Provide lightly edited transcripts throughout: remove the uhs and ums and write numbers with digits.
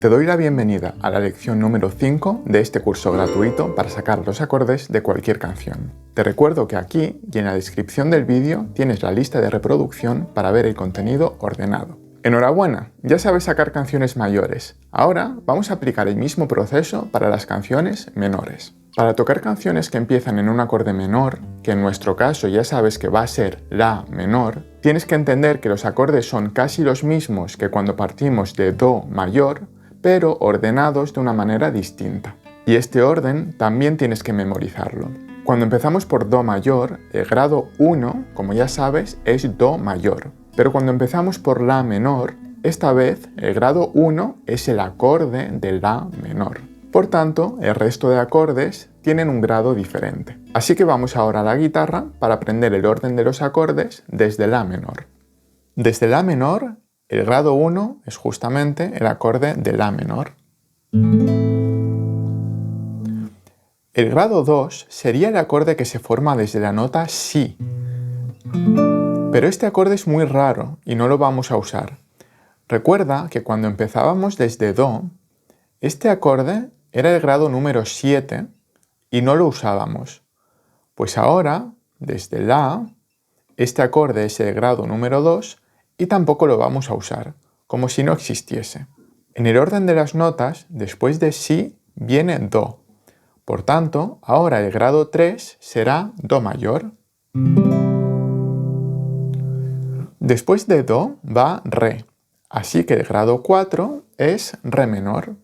Te doy la bienvenida a la lección número 5 de este curso gratuito para sacar los acordes de cualquier canción. Te recuerdo que aquí y en la descripción del vídeo tienes la lista de reproducción para ver el contenido ordenado. ¡Enhorabuena! Ya sabes sacar canciones mayores. Ahora vamos a aplicar el mismo proceso para las canciones menores. Para tocar canciones que empiezan en un acorde menor, que en nuestro caso ya sabes que va a ser La menor, tienes que entender que los acordes son casi los mismos que cuando partimos de Do mayor, pero ordenados de una manera distinta. Y este orden también tienes que memorizarlo. Cuando empezamos por Do mayor, el grado 1, como ya sabes, es Do mayor. Pero cuando empezamos por La menor, esta vez el grado 1 es el acorde de La menor. Por tanto, el resto de acordes tienen un grado diferente. Así que vamos ahora a la guitarra para aprender el orden de los acordes desde La menor. Desde La menor, el grado 1 es justamente el acorde de La menor. El grado 2 sería el acorde que se forma desde la nota Si. Pero este acorde es muy raro y no lo vamos a usar. Recuerda que cuando empezábamos desde Do, este acorde era el grado número 7 y no lo usábamos. Pues ahora, desde La, este acorde es el grado número 2 y tampoco lo vamos a usar, como si no existiese. En el orden de las notas, después de Si viene Do. Por tanto, ahora el grado 3 será Do mayor. Después de Do va Re, así que el grado 4 es Re menor.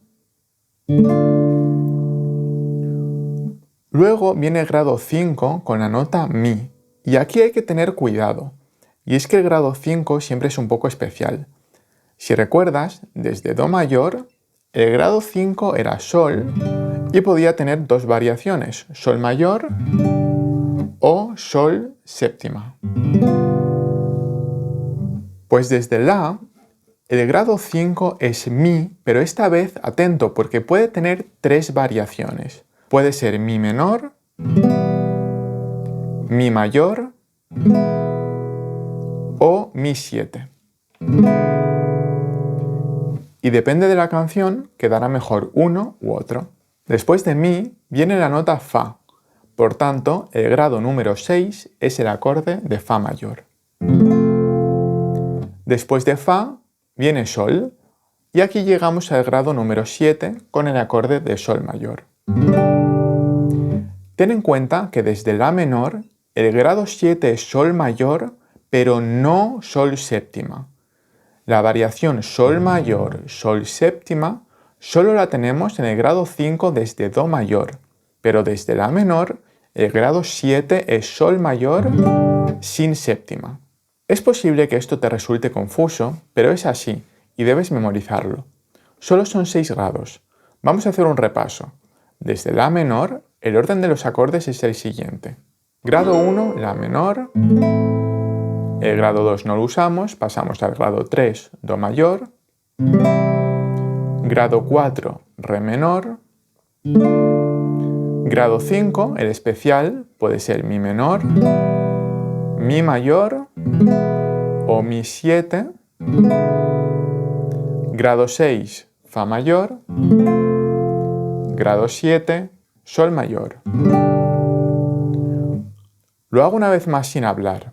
Luego viene el grado 5 con la nota Mi, y aquí hay que tener cuidado. Y es que el grado 5 siempre es un poco especial. Si recuerdas, desde Do mayor, el grado 5 era Sol y podía tener dos variaciones, Sol mayor o Sol séptima. Pues desde La, el grado 5 es Mi, pero esta vez atento porque puede tener tres variaciones. Puede ser Mi menor, Mi mayor o Mi 7. Y depende de la canción, quedará mejor uno u otro. Después de Mi viene la nota Fa. Por tanto, el grado número 6 es el acorde de Fa mayor. Después de Fa viene Sol. Y aquí llegamos al grado número 7 con el acorde de Sol mayor. Ten en cuenta que desde La menor, el grado 7 es Sol mayor, pero no Sol séptima. La variación Sol mayor, Sol séptima, solo la tenemos en el grado 5 desde Do mayor, pero desde La menor, el grado 7 es Sol mayor sin séptima. Es posible que esto te resulte confuso, pero es así, y debes memorizarlo. Solo son 6 grados. Vamos a hacer un repaso. Desde La menor, el orden de los acordes es el siguiente. Grado 1, La menor. El grado 2 no lo usamos, pasamos al grado 3, Do mayor. Grado 4, Re menor. Grado 5, el especial, puede ser Mi menor, Mi mayor o Mi 7. Grado 6, Fa mayor. Grado 7, Sol mayor. Lo hago una vez más sin hablar.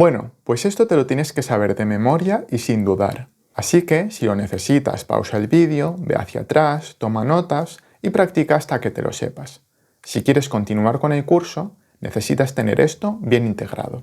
Bueno, pues esto te lo tienes que saber de memoria y sin dudar. Así que, si lo necesitas, pausa el vídeo, ve hacia atrás, toma notas y practica hasta que te lo sepas. Si quieres continuar con el curso, necesitas tener esto bien integrado.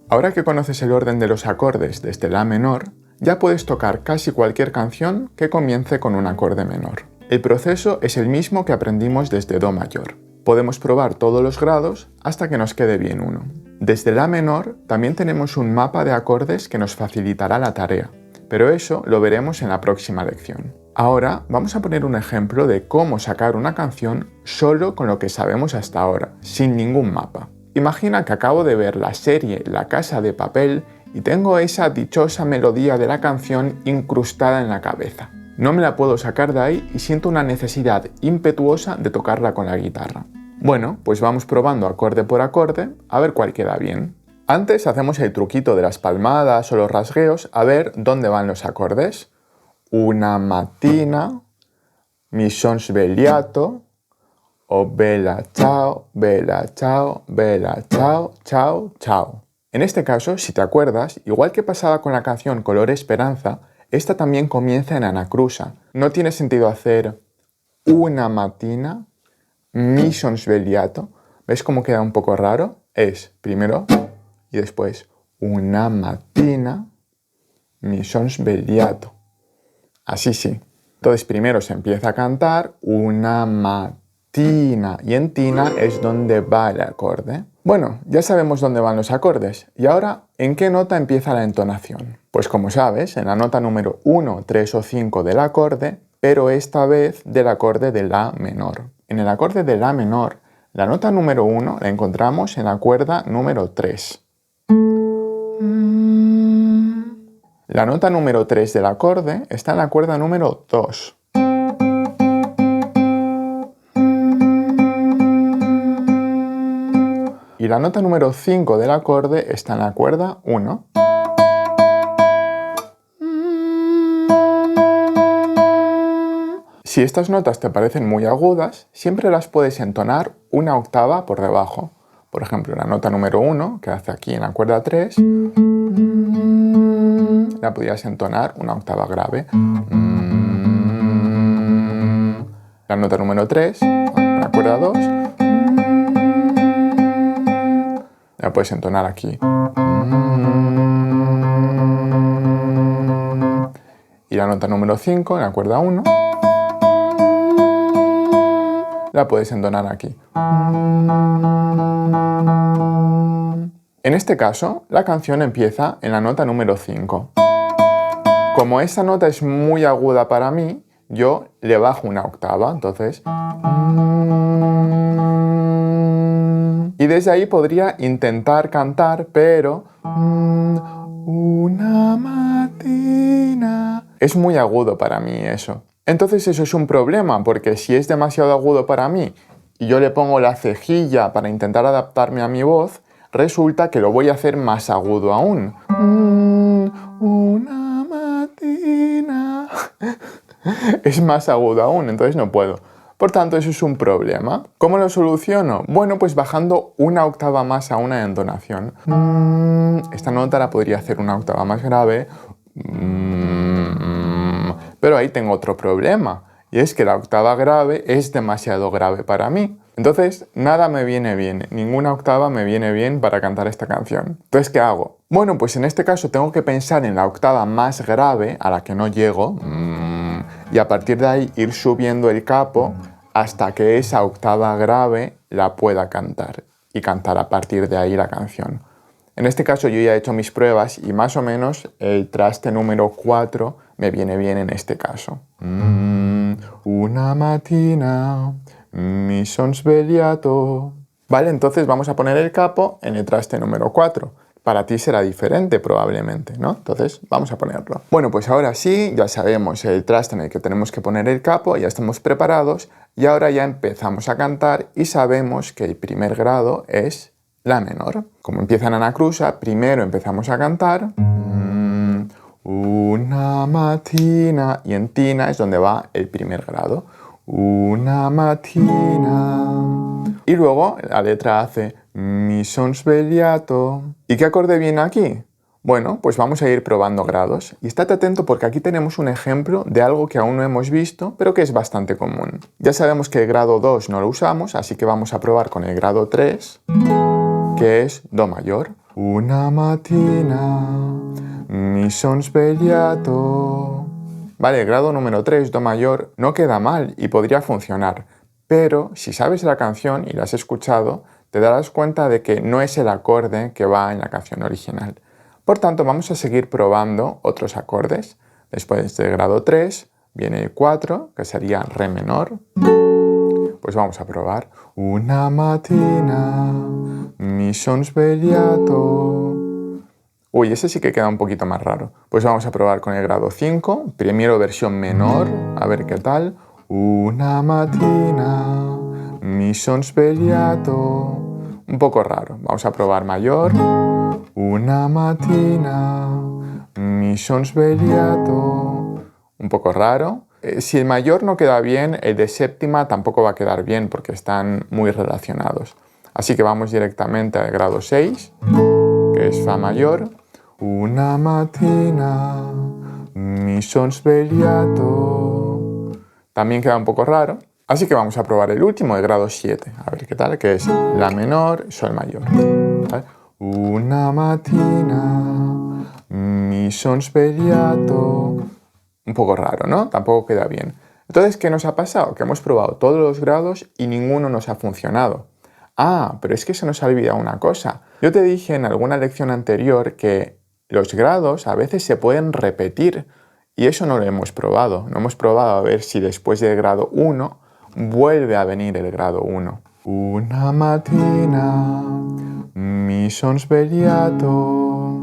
Ahora que conoces el orden de los acordes desde La menor, ya puedes tocar casi cualquier canción que comience con un acorde menor. El proceso es el mismo que aprendimos desde Do mayor. Podemos probar todos los grados hasta que nos quede bien uno. Desde La menor también tenemos un mapa de acordes que nos facilitará la tarea, pero eso lo veremos en la próxima lección. Ahora vamos a poner un ejemplo de cómo sacar una canción solo con lo que sabemos hasta ahora, sin ningún mapa. Imagina que acabo de ver la serie La Casa de Papel y tengo esa dichosa melodía de la canción incrustada en la cabeza. No me la puedo sacar de ahí y siento una necesidad impetuosa de tocarla con la guitarra. Bueno, pues vamos probando acorde por acorde a ver cuál queda bien. Antes hacemos el truquito de las palmadas o los rasgueos a ver dónde van los acordes. Una mattina, mi son svegliato, o bella ciao, bella ciao, bella ciao, ciao, ciao. En este caso, si te acuerdas, igual que pasaba con la canción Color Esperanza, esta también comienza en anacrusa. No tiene sentido hacer una mattina, mi son svegliato. ¿Ves cómo queda un poco raro? Es primero y después una mattina, mi son svegliato. Así sí. Entonces primero se empieza a cantar una mattina y en tina es donde va el acorde. Bueno, ya sabemos dónde van los acordes. Y ahora, ¿en qué nota empieza la entonación? Pues como sabes, en la nota número 1, 3 o 5 del acorde, pero esta vez del acorde de La menor. En el acorde de La menor, la nota número 1 la encontramos en la cuerda número 3. La nota número 3 del acorde está en la cuerda número 2. Y la nota número 5 del acorde está en la cuerda 1. Si estas notas te parecen muy agudas, siempre las puedes entonar una octava por debajo. Por ejemplo, la nota número 1, que hace aquí en la cuerda 3, la podrías entonar una octava grave. La nota número 3, en la cuerda 2, la puedes entonar aquí. Y la nota número 5, en la cuerda 1, la puedes entonar aquí. En este caso, la canción empieza en la nota número 5. Como esta nota es muy aguda para mí, yo le bajo una octava, entonces... Y desde ahí podría intentar cantar, pero... Una mattina... Es muy agudo para mí eso. Entonces eso es un problema, porque si es demasiado agudo para mí y yo le pongo la cejilla para intentar adaptarme a mi voz, resulta que lo voy a hacer más agudo aún. Una mattina... Es más agudo aún, entonces no puedo. Por tanto, eso es un problema. ¿Cómo lo soluciono? Bueno, pues bajando una octava más a una entonación. Esta nota la podría hacer una octava más grave. Pero ahí tengo otro problema. Y es que la octava grave es demasiado grave para mí. Entonces, nada me viene bien. Ninguna octava me viene bien para cantar esta canción. Entonces, ¿qué hago? Bueno, pues en este caso tengo que pensar en la octava más grave a la que no llego. Y a partir de ahí ir subiendo el capo hasta que esa octava grave la pueda cantar. Y cantar a partir de ahí la canción. En este caso yo ya he hecho mis pruebas y más o menos el traste número 4 me viene bien en este caso. Una mattina, mi son svegliato. Vale, entonces vamos a poner el capo en el traste número 4. Para ti será diferente probablemente, ¿no? Entonces vamos a ponerlo. Bueno, pues ahora sí, ya sabemos el traste en el que tenemos que poner el capo, ya estamos preparados y ahora ya empezamos a cantar y sabemos que el primer grado es La menor. Como empieza en anacrusa, primero empezamos a cantar una mattina y en tina es donde va el primer grado. Una mattina. Y luego la letra hace mi son svegliato. ¿Y qué acorde viene aquí? Bueno, pues vamos a ir probando grados. Y estate atento porque aquí tenemos un ejemplo de algo que aún no hemos visto, pero que es bastante común. Ya sabemos que el grado 2 no lo usamos, así que vamos a probar con el grado 3, que es Do mayor. Una mattina, mi son svegliato. Vale, el grado número 3, Do mayor, no queda mal y podría funcionar. Pero si sabes la canción y la has escuchado, te darás cuenta de que no es el acorde que va en la canción original. Por tanto, vamos a seguir probando otros acordes. Después del grado 3 viene el 4, que sería re menor. Pues vamos a probar. Una mattina mi son svegliato. Uy, ese sí que queda un poquito más raro. Pues vamos a probar con el grado 5, primero versión menor, a ver qué tal. Una mattina mi son svegliato. Un poco raro. Vamos a probar mayor. Una mattina mi son svegliato. Un poco raro. Si el mayor no queda bien, el de séptima tampoco va a quedar bien porque están muy relacionados. Así que vamos directamente al grado 6, que es fa mayor. Una mattina mi son svegliato. También queda un poco raro. Así que vamos a probar el último, el grado 7. A ver qué tal, que es la menor, sol mayor. ¿Vale? Una mattina mi son svegliato. Un poco raro, ¿no? Tampoco queda bien. Entonces, ¿qué nos ha pasado? Que hemos probado todos los grados y ninguno nos ha funcionado. Ah, pero es que se nos ha olvidado una cosa. Yo te dije en alguna lección anterior que los grados a veces se pueden repetir y eso no lo hemos probado. No hemos probado a ver si después del grado 1 vuelve a venir el grado 1. Una mattina mi son svegliato.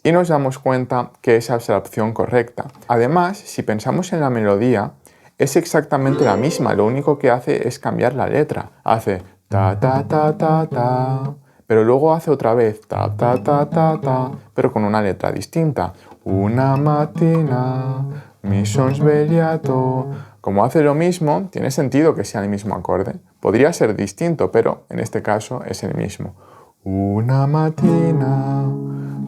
Y nos damos cuenta que esa es la opción correcta. Además, si pensamos en la melodía, es exactamente la misma. Lo único que hace es cambiar la letra. Hace ta ta ta ta ta, pero luego hace otra vez ta ta ta ta ta, pero con una letra distinta. Una mattina mi son svegliato. Como hace lo mismo, tiene sentido que sea el mismo acorde. Podría ser distinto, pero en este caso es el mismo. Una mattina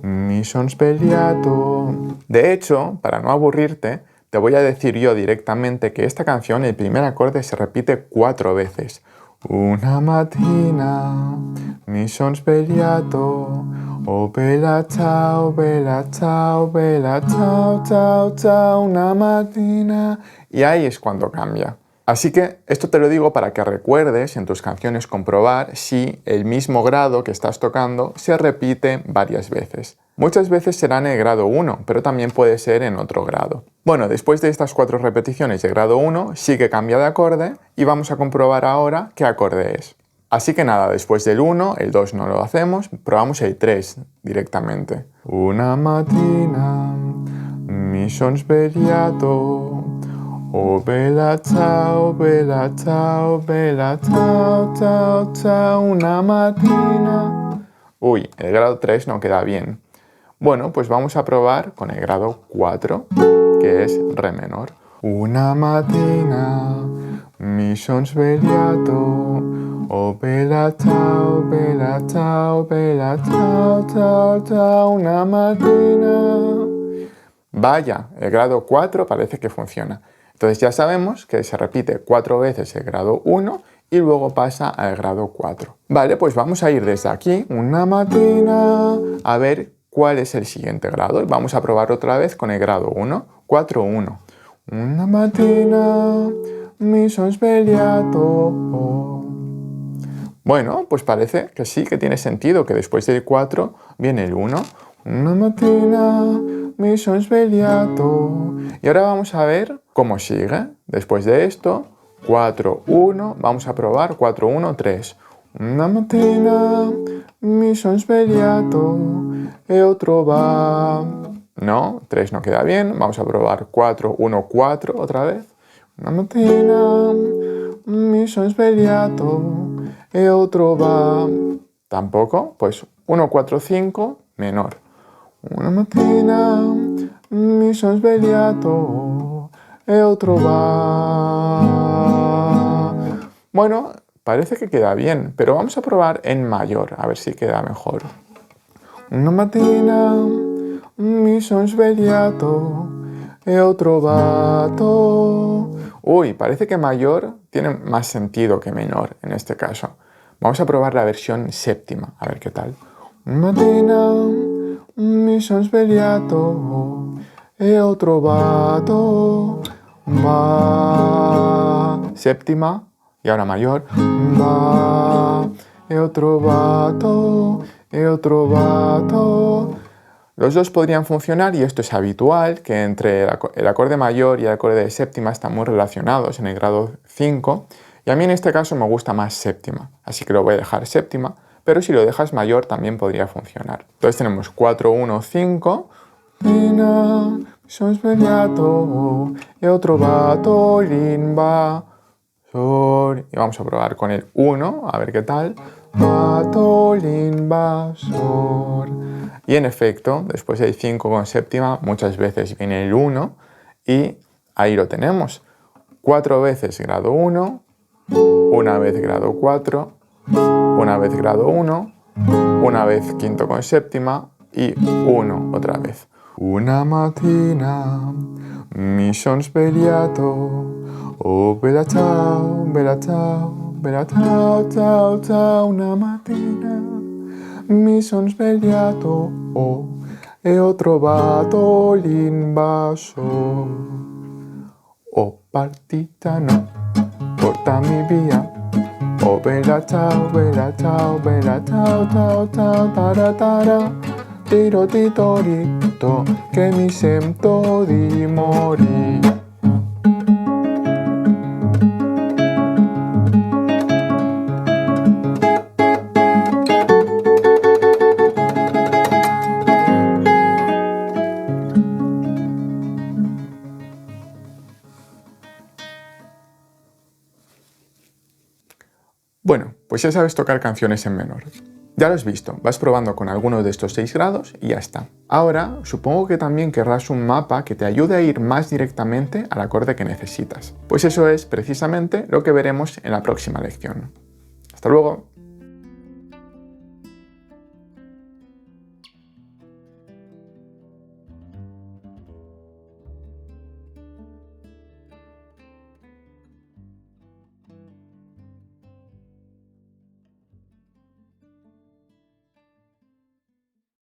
mi son svegliato. De hecho, para no aburrirte, te voy a decir yo directamente que esta canción, el primer acorde se repite 4 veces. Una mattina mi son svegliato. Oh bella ciao, bella ciao, bella ciao, ciao, ciao, una mattina. Y ahí es cuando cambia. Así que esto te lo digo para que recuerdes en tus canciones comprobar si el mismo grado que estás tocando se repite varias veces. Muchas veces será en el grado 1, pero también puede ser en otro grado. Bueno, después de estas 4 repeticiones de grado 1, sí que cambia de acorde y vamos a comprobar ahora qué acorde es. Así que nada, después del 1, el 2 no lo hacemos, probamos el 3 directamente. Una mattina mi son svegliato. Oh bella ciao, bella ciao, bella ciao, ciao, ciao, una mattina. Uy, el grado 3 no queda bien. Bueno, pues vamos a probar con el grado 4, que es re menor. Una mattina mi son svegliato. Oh bella ciao, bella ciao, bella ciao, ciao, ciao, una mattina. Vaya, el grado 4 parece que funciona. Entonces ya sabemos que se repite 4 veces el grado 1 y luego pasa al grado 4. Vale, pues vamos a ir desde aquí, una mattina, a ver cuál es el siguiente grado. Y vamos a probar otra vez con el grado 1, 4, 1. Una mattina mi son svegliato. Bueno, pues parece que sí, que tiene sentido, que después del 4 viene el 1. Una mattina mi son svegliato. Y ahora vamos a ver cómo sigue. Después de esto, 4, 1. Vamos a probar 4, 1, 3. Una mattina mi son svegliato e ho trovato. No, 3 no queda bien. Vamos a probar 4, 1, 4 otra vez. Una mattina mi son svegliato e ho trovato. Tampoco, pues 1, 4, 5 menor. Una mattina mi son svegliato e ho trovato. Bueno, parece que queda bien, pero vamos a probar en mayor, a ver si queda mejor. Una mattina mi son svegliato e ho trovato. Uy, parece que mayor tiene más sentido que menor en este caso. Vamos a probar la versión séptima, a ver qué tal. Una mattina mi son svegliato e ho trovato. Va. Séptima y ahora mayor. Va. E ho trovato. E ho trovato. Los dos podrían funcionar y esto es habitual, que entre el acorde mayor y el acorde de séptima están muy relacionados en el grado 5 y a mí en este caso me gusta más séptima, así que lo voy a dejar séptima, pero si lo dejas mayor también podría funcionar. Entonces tenemos 4, 1, 5, mi son svegliato e ho trovato l'imba, sol, y vamos a probar con el 1, a ver qué tal. Sol. Y en efecto, después del 5 con séptima, muchas veces viene el 1 y ahí lo tenemos. 4 veces grado 1, una vez grado 4, una vez grado 1, una vez quinto con séptima y 1 otra vez. Una mattina mi son svegliato, oh bella ciao, bella ciao, bella ciao, ciao, ciao. Una mattina mi son svegliato, oh, e ho trovato l'invasor. Oh partigiano, portami via, oh bella ciao, bella ciao, bella ciao, ciao, ciao, tara, tara. Tiro titorito, che mi sento di morire. Bueno, pues ya sabes tocar canciones en menor. Ya lo has visto, vas probando con alguno de estos 6 grados y ya está. Ahora, supongo que también querrás un mapa que te ayude a ir más directamente al acorde que necesitas. Pues eso es precisamente lo que veremos en la próxima lección. ¡Hasta luego!